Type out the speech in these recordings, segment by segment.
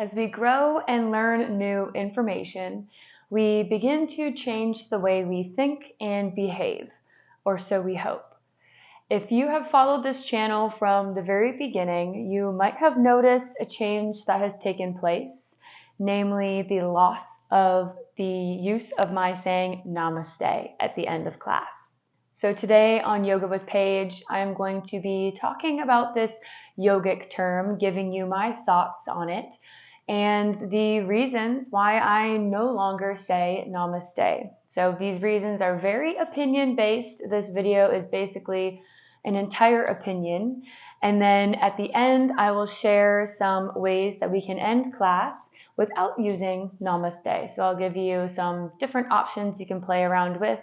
As we grow and learn new information, we begin to change the way we think and behave, or so we hope. If you have followed this channel from the very beginning, you might have noticed a change that has taken place, namely the loss of the use of my saying Namaste at the end of class. So today on Yoga with Paige, I am going to be talking about this yogic term, giving you my thoughts on it, and the reasons why I no longer say Namaste. So these reasons are very opinion-based. This video is basically an entire opinion. And then at the end, I will share some ways that we can end class without using Namaste. So I'll give you some different options you can play around with.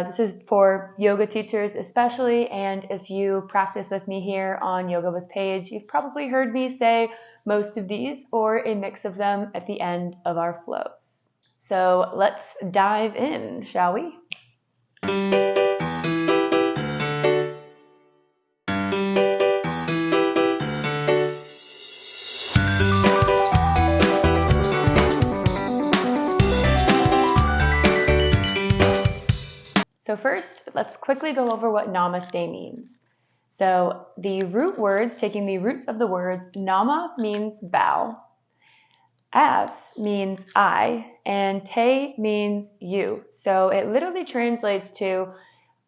This is for yoga teachers especially, and if you practice with me here on Yoga with Paige, you've probably heard me say most of these or a mix of them at the end of our flows. So let's dive in, shall we? So first, let's quickly go over what Namaste means. So the root words, taking the roots of the words, Nama means bow, As means I, and Te means you. So it literally translates to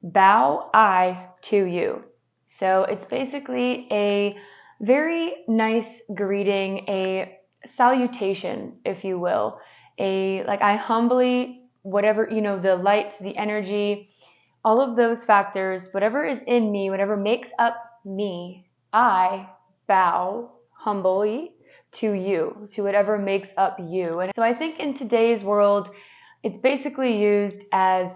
bow I to you. So it's basically a very nice greeting, a salutation, if you will. I humbly, whatever, the light, the energy, all of those factors, whatever is in me, whatever makes up me, I bow humbly to you, to whatever makes up you. And so I think in today's world, it's basically used as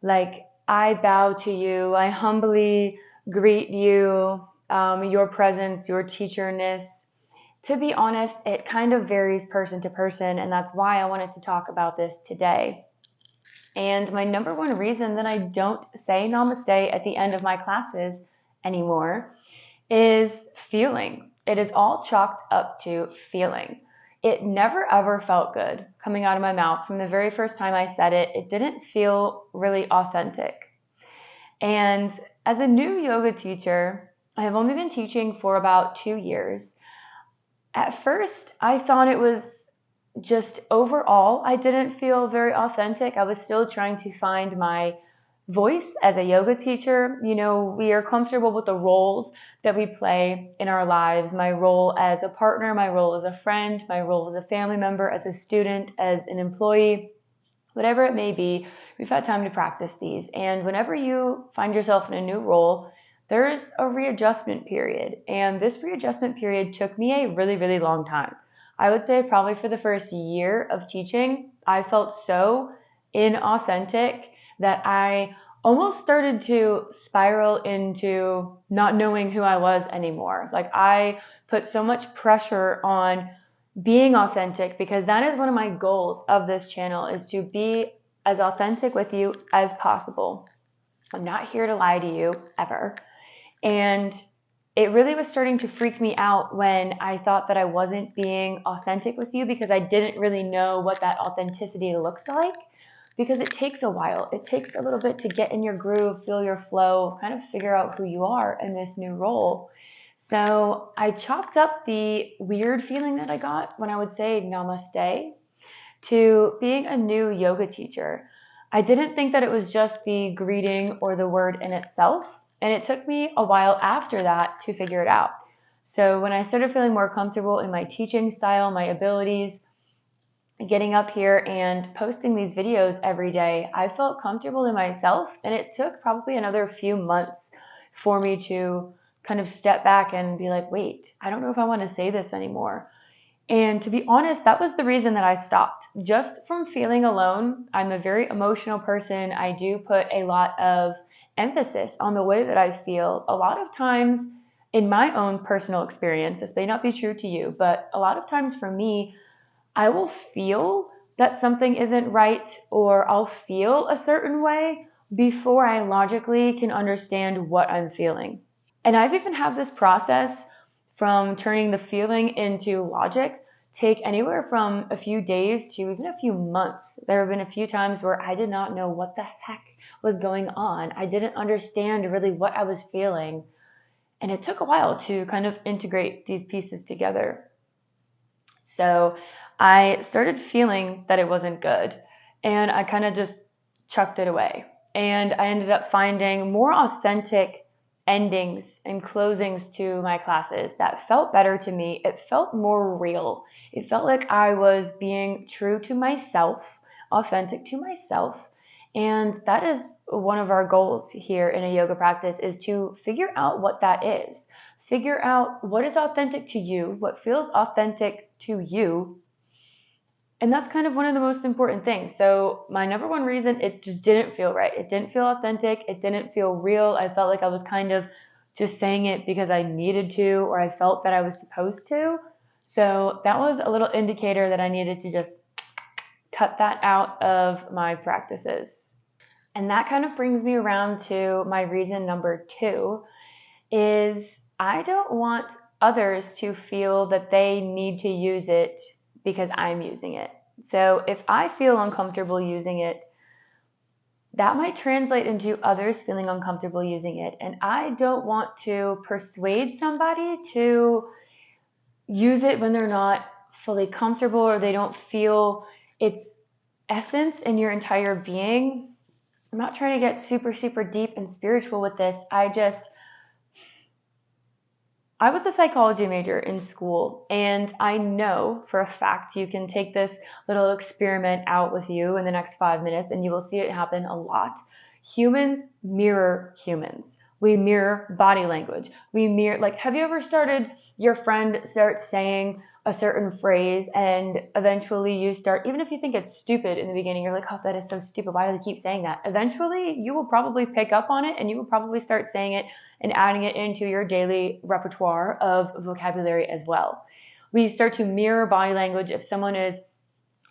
like, I bow to you, I humbly greet you, your presence, your teacherness. To be honest, it kind of varies person to person, and that's why I wanted to talk about this today. And my number one reason that I don't say Namaste at the end of my classes anymore is feeling. It is all chalked up to feeling. It never ever felt good coming out of my mouth. From the very first time I said it, it didn't feel really authentic. And as a new yoga teacher, I have only been teaching for about 2 years. At first, I thought it was just overall, I didn't feel very authentic. I was still trying to find my voice as a yoga teacher. We are comfortable with the roles that we play in our lives. My role as a partner, my role as a friend, my role as a family member, as a student, as an employee, whatever it may be, we've had time to practice these. And whenever you find yourself in a new role, there's a readjustment period. And this readjustment period took me a really, really long time. I would say probably for the first year of teaching, I felt so inauthentic that I almost started to spiral into not knowing who I was anymore. Like I put so much pressure on being authentic because that is one of my goals of this channel, is to be as authentic with you as possible. I'm not here to lie to you ever. And it really was starting to freak me out when I thought that I wasn't being authentic with you because I didn't really know what that authenticity looks like, because it takes a while. It takes a little bit to get in your groove, feel your flow, kind of figure out who you are in this new role. So I chopped up the weird feeling that I got when I would say Namaste to being a new yoga teacher. I didn't think that it was just the greeting or the word in itself. And it took me a while after that to figure it out. So when I started feeling more comfortable in my teaching style, my abilities, getting up here and posting these videos every day, I felt comfortable in myself. And it took probably another few months for me to kind of step back and be like, wait, I don't know if I want to say this anymore. And to be honest, that was the reason that I stopped. Just from feeling alone. I'm a very emotional person. I do put a lot of emphasis on the way that I feel. A lot of times in my own personal experience, this may not be true to you, but a lot of times for me, I will feel that something isn't right, or I'll feel a certain way before I logically can understand what I'm feeling. And I've even had this process from turning the feeling into logic take anywhere from a few days to even a few months. There have been a few times where I did not know what the heck was going on. I didn't understand really what I was feeling. And it took a while to kind of integrate these pieces together. So I started feeling that it wasn't good, and I kind of just chucked it away. And I ended up finding more authentic endings and closings to my classes that felt better to me. It felt more real. It felt like I was being true to myself, authentic to myself. And that is one of our goals here in a yoga practice, is to figure out what that is. Figure out what is authentic to you, what feels authentic to you. And that's kind of one of the most important things. So my number one reason, it just didn't feel right. It didn't feel authentic. It didn't feel real. I felt like I was kind of just saying it because I needed to, or I felt that I was supposed to. So that was a little indicator that I needed to just cut that out of my practices. And that kind of brings me around to my reason number 2, is I don't want others to feel that they need to use it because I'm using it. So if I feel uncomfortable using it, that might translate into others feeling uncomfortable using it. And I don't want to persuade somebody to use it when they're not fully comfortable, or they don't feel its essence in your entire being. I'm not trying to get super, super deep and spiritual with this. I was a psychology major in school, and I know for a fact you can take this little experiment out with you in the next 5 minutes and you will see it happen a lot. Humans mirror humans. We mirror body language. We mirror, like, have you ever started, your friend starts saying a certain phrase and eventually you start, even if you think it's stupid in the beginning, you're like, oh, that is so stupid. Why do they keep saying that? Eventually you will probably pick up on it and you will probably start saying it and adding it into your daily repertoire of vocabulary as well. We start to mirror body language. If someone is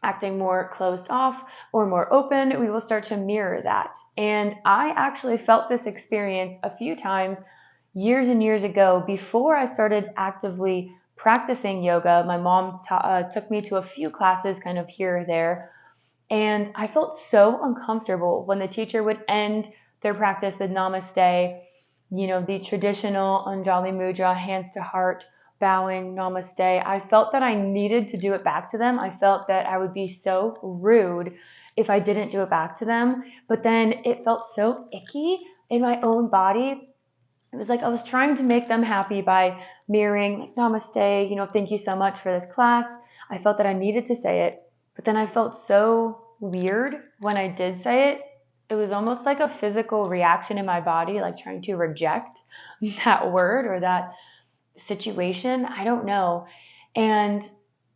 acting more closed off or more open, we will start to mirror that. And I actually felt this experience a few times years and years ago before I started actively practicing yoga. My mom took me to a few classes kind of here or there, and I felt so uncomfortable when the teacher would end their practice with namaste, the traditional Anjali Mudra, hands to heart, bowing, namaste. I felt that I needed to do it back to them. I felt that I would be so rude if I didn't do it back to them. But then it felt so icky in my own body. It was like I was trying to make them happy by mirroring, like, namaste, thank you so much for this class. I felt that I needed to say it, but then I felt so weird when I did say it. It was almost like a physical reaction in my body, like trying to reject that word or that situation. I don't know. And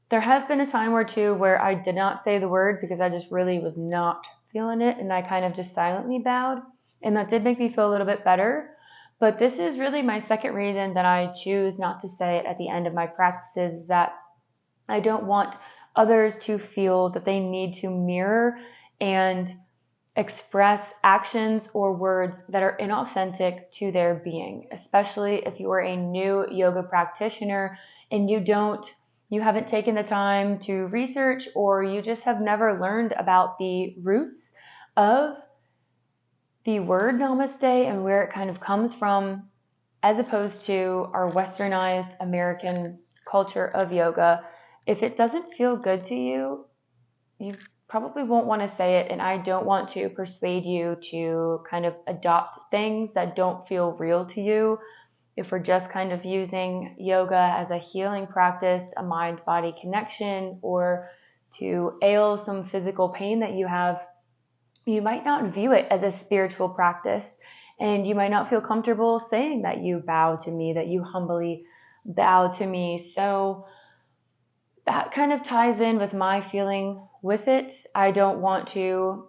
there has been a time or two where I did not say the word because I just really was not feeling it, and I kind of just silently bowed, and that did make me feel a little bit better. But this is really my second reason that I choose not to say it at the end of my practices, is that I don't want others to feel that they need to mirror and express actions or words that are inauthentic to their being, especially if you are a new yoga practitioner and you haven't taken the time to research, or you just have never learned about the roots of the word namaste and where it kind of comes from, as opposed to our westernized American culture of yoga. If it doesn't feel good to you, you probably won't want to say it, and I don't want to persuade you to kind of adopt things that don't feel real to you. If we're just kind of using yoga as a healing practice, a mind-body connection, or to ail some physical pain that you have, you might not view it as a spiritual practice, and you might not feel comfortable saying that you bow to me, that you humbly bow to me. So that kind of ties in with my feeling with it. I don't want to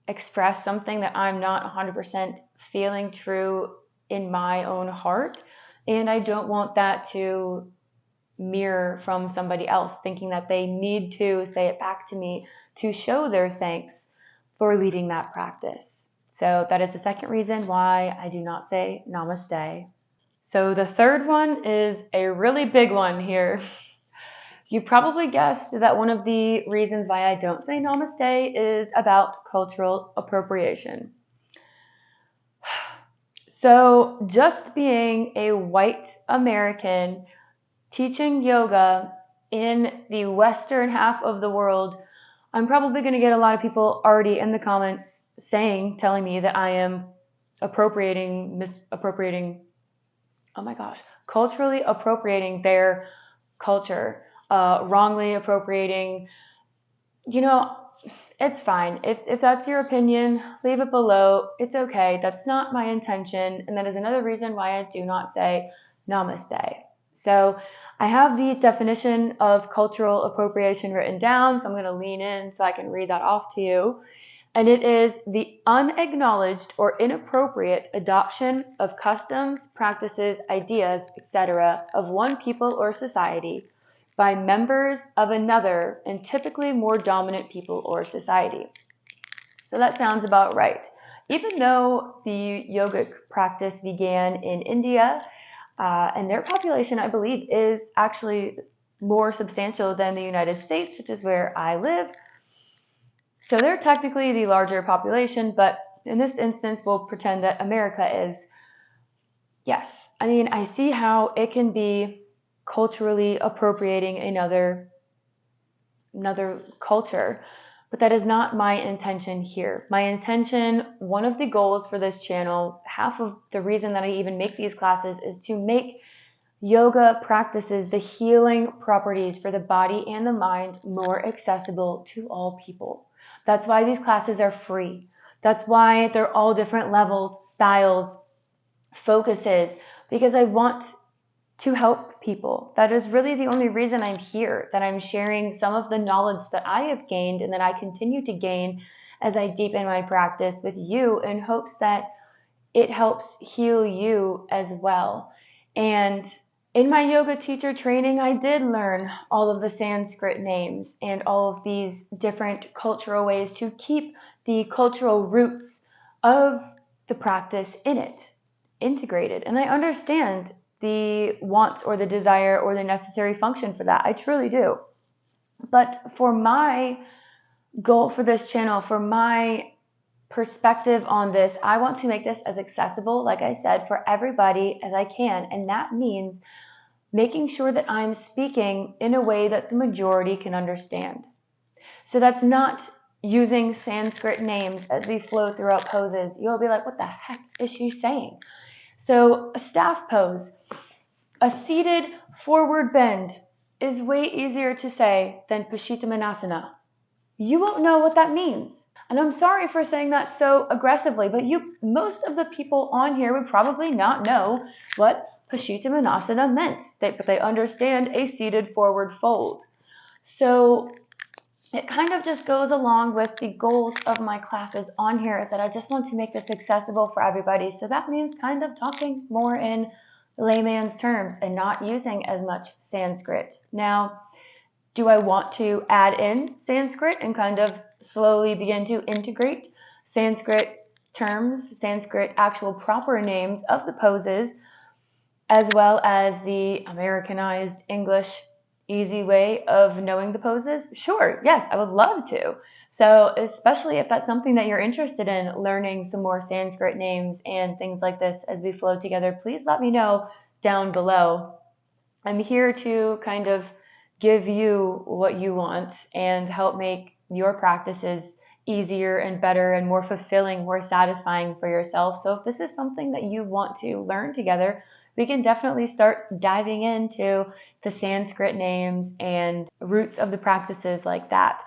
express something that I'm not 100% feeling true in my own heart, and I don't want that to mirror from somebody else, thinking that they need to say it back to me to show their thanks for leading that practice. So that is the second reason why I do not say namaste. So the third one is a really big one here. You probably guessed that one of the reasons why I don't say namaste is about cultural appropriation. So just being a white American teaching yoga in the Western half of the world, I'm probably going to get a lot of people already in the comments telling me that I am culturally appropriating their culture, wrongly appropriating. It's fine. If that's your opinion, leave it below. It's okay. That's not my intention. And that is another reason why I do not say namaste. So I have the definition of cultural appropriation written down, so I'm going to lean in so I can read that off to you. And it is the unacknowledged or inappropriate adoption of customs, practices, ideas, etc. of one people or society by members of another and typically more dominant people or society. So that sounds about right. Even though the yogic practice began in India, and their population, I believe, is actually more substantial than the United States, which is where I live. So they're technically the larger population, but in this instance, we'll pretend that America is. Yes, I mean, I see how it can be culturally appropriating another culture, but that is not my intention here. My intention, one of the goals for this channel, half of the reason that I even make these classes is to make yoga practices, the healing properties for the body and the mind, more accessible to all people. That's why these classes are free. That's why they're all different levels, styles, focuses, because I want to help people. That is really the only reason I'm here, that I'm sharing some of the knowledge that I have gained and that I continue to gain as I deepen my practice with you in hopes that it helps heal you as well. And in my yoga teacher training, I did learn all of the Sanskrit names and all of these different cultural ways to keep the cultural roots of the practice in it, integrated. And I understand the want or the desire or the necessary function for that. I truly do. But for my goal for this channel, for my perspective on this, I want to make this as accessible, like I said, for everybody as I can. And that means making sure that I'm speaking in a way that the majority can understand. So that's not using Sanskrit names as we flow throughout poses. You'll be like, what the heck is she saying? So a staff pose, a seated forward bend is way easier to say than Paschimottanasana. You won't know what that means. And I'm sorry for saying that so aggressively, but most of the people on here would probably not know what Paschimottanasana meant, but they understand a seated forward fold. So it kind of just goes along with the goals of my classes on here, is that I just want to make this accessible for everybody. So that means kind of talking more in layman's terms and not using as much Sanskrit. Now, do I want to add in Sanskrit and kind of slowly begin to integrate Sanskrit terms, Sanskrit actual proper names of the poses, as well as the Americanized English easy way of knowing the poses? Sure, yes, I would love to. So especially if that's something that you're interested in, learning some more Sanskrit names and things like this as we flow together, please let me know down below. I'm here to kind of give you what you want and help make your practices easier and better and more fulfilling, more satisfying for yourself. So if this is something that you want to learn together, we can definitely start diving into the Sanskrit names and roots of the practices like that.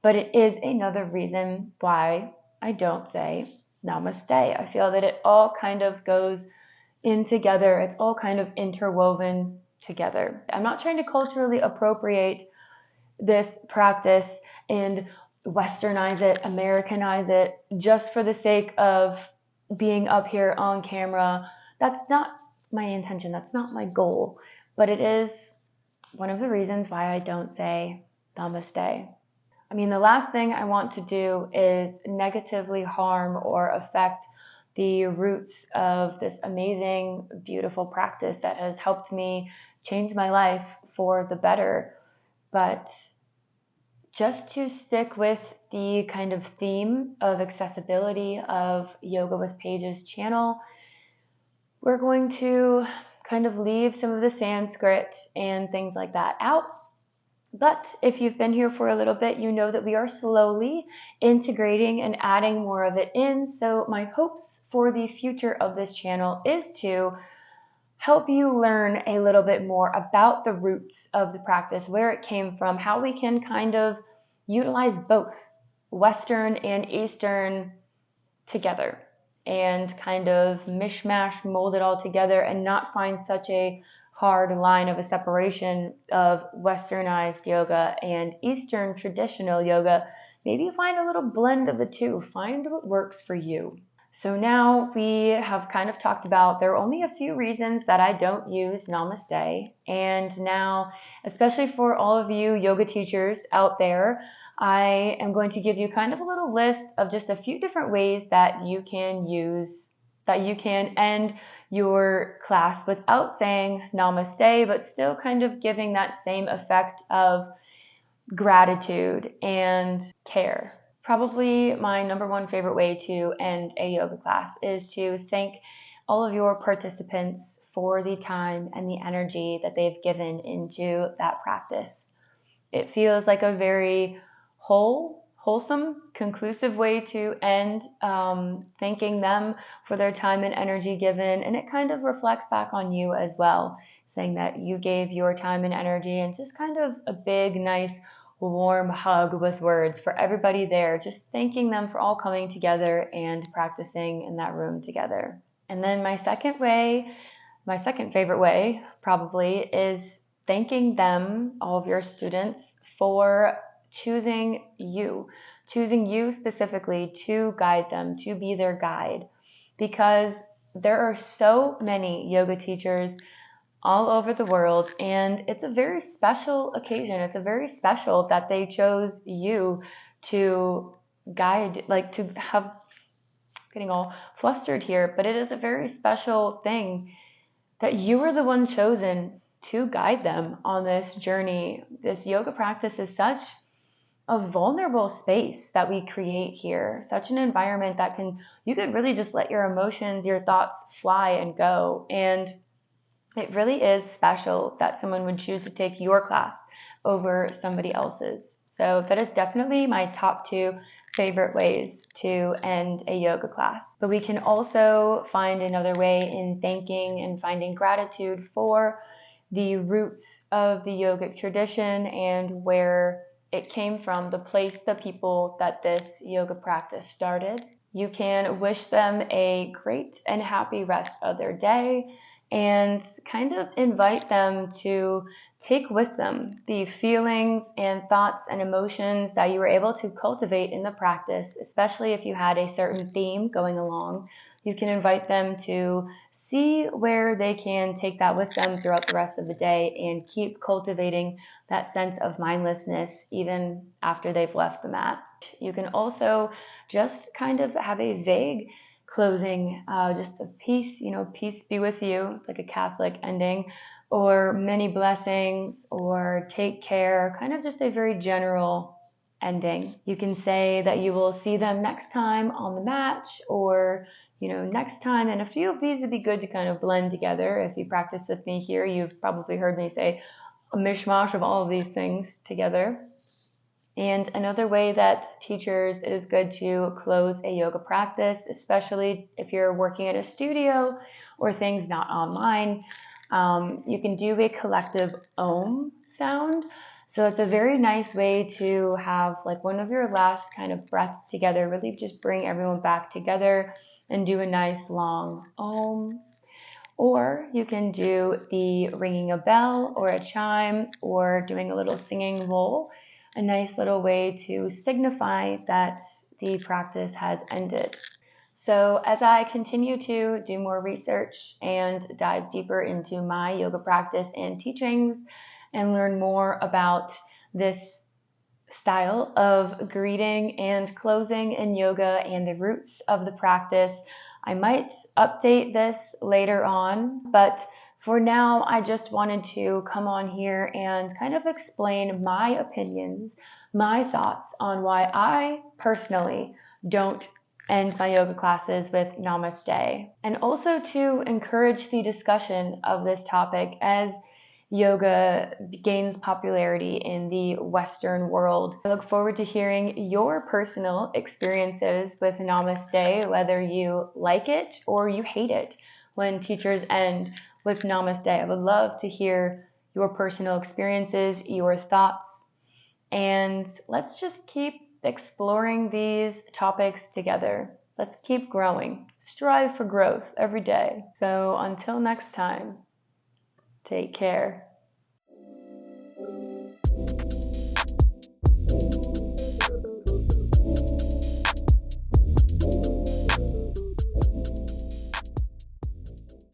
But it is another reason why I don't say namaste. I feel that it all kind of goes in together. It's all kind of interwoven together. I'm not trying to culturally appropriate this practice and westernize it, Americanize it, just for the sake of being up here on camera. That's not my intention. That's not my goal. But it is one of the reasons why I don't say namaste. I mean, the last thing I want to do is negatively harm or affect the roots of this amazing, beautiful practice that has helped me change my life for the better. But just to stick with the kind of theme of accessibility of Yoga with Paige's channel, we're going to kind of leave some of the Sanskrit and things like that out. But if you've been here for a little bit, you know that we are slowly integrating and adding more of it in. So my hopes for the future of this channel is to help you learn a little bit more about the roots of the practice, where it came from, how we can kind of utilize both Western and Eastern together and kind of mishmash, mold it all together and not find such a hard line of a separation of Westernized yoga and Eastern traditional yoga. Maybe find a little blend of the two. Find what works for you. So now we have kind of talked about, there are only a few reasons that I don't use Namaste. And now, especially for all of you yoga teachers out there, I am going to give you kind of a little list of just a few different ways that you can end your class without saying Namaste, but still kind of giving that same effect of gratitude and care. Probably my number one favorite way to end a yoga class is to thank all of your participants for the time and the energy that they've given into that practice. It feels like a very wholesome, conclusive way to end, thanking them for their time and energy given, and it kind of reflects back on you as well, saying that you gave your time and energy, and just kind of a big, nice, warm hug with words for everybody there, just thanking them for all coming together and practicing in that room together. And then my second favorite way probably, is thanking them, all of your students, for choosing you specifically to guide them, to be their guide, because there are so many yoga teachers all over the world, and it's a very special occasion. It's a very special that they chose you to guide, getting all flustered here, but it is a very special thing that you were the one chosen to guide them on this journey. This yoga practice is such a vulnerable space that we create here, such an environment that you could really just let your emotions, your thoughts fly and go. And it really is special that someone would choose to take your class over somebody else's. So that is definitely my top two favorite ways to end a yoga class. But we can also find another way in thanking and finding gratitude for the roots of the yogic tradition and where it came from, the place, the people that this yoga practice started. You can wish them a great and happy rest of their day, and kind of invite them to take with them the feelings and thoughts and emotions that you were able to cultivate in the practice, especially if you had a certain theme going along. You can invite them to see where they can take that with them throughout the rest of the day and keep cultivating that sense of mindlessness even after they've left the mat. You can also just kind of have a vague closing, just a peace, peace be with you. It's like a Catholic ending, or many blessings, or take care, kind of just a very general ending. You can say that you will see them next time on the mat, or next time, and a few of these would be good to kind of blend together. If you practice with me here, you've probably heard me say a mishmash of all of these things together. And another way that teachers, it is good to close a yoga practice, especially if you're working at a studio or things not online, you can do a collective Om sound. So it's a very nice way to have like one of your last kind of breaths together, really just bring everyone back together and do a nice long Om. Or you can do the ringing a bell or a chime or doing a little singing bowl, a nice little way to signify that the practice has ended. So as I continue to do more research and dive deeper into my yoga practice and teachings and learn more about this style of greeting and closing in yoga and the roots of the practice, I might update this later on, but For now, I just wanted to come on here and kind of explain my opinions, my thoughts on why I personally don't end my yoga classes with Namaste, and also to encourage the discussion of this topic as yoga gains popularity in the Western world. I look forward to hearing your personal experiences with Namaste, whether you like it or you hate it when teachers end with Namaste. I would love to hear your personal experiences, your thoughts, and let's just keep exploring these topics together. Let's keep growing. Strive for growth every day. So until next time, take care.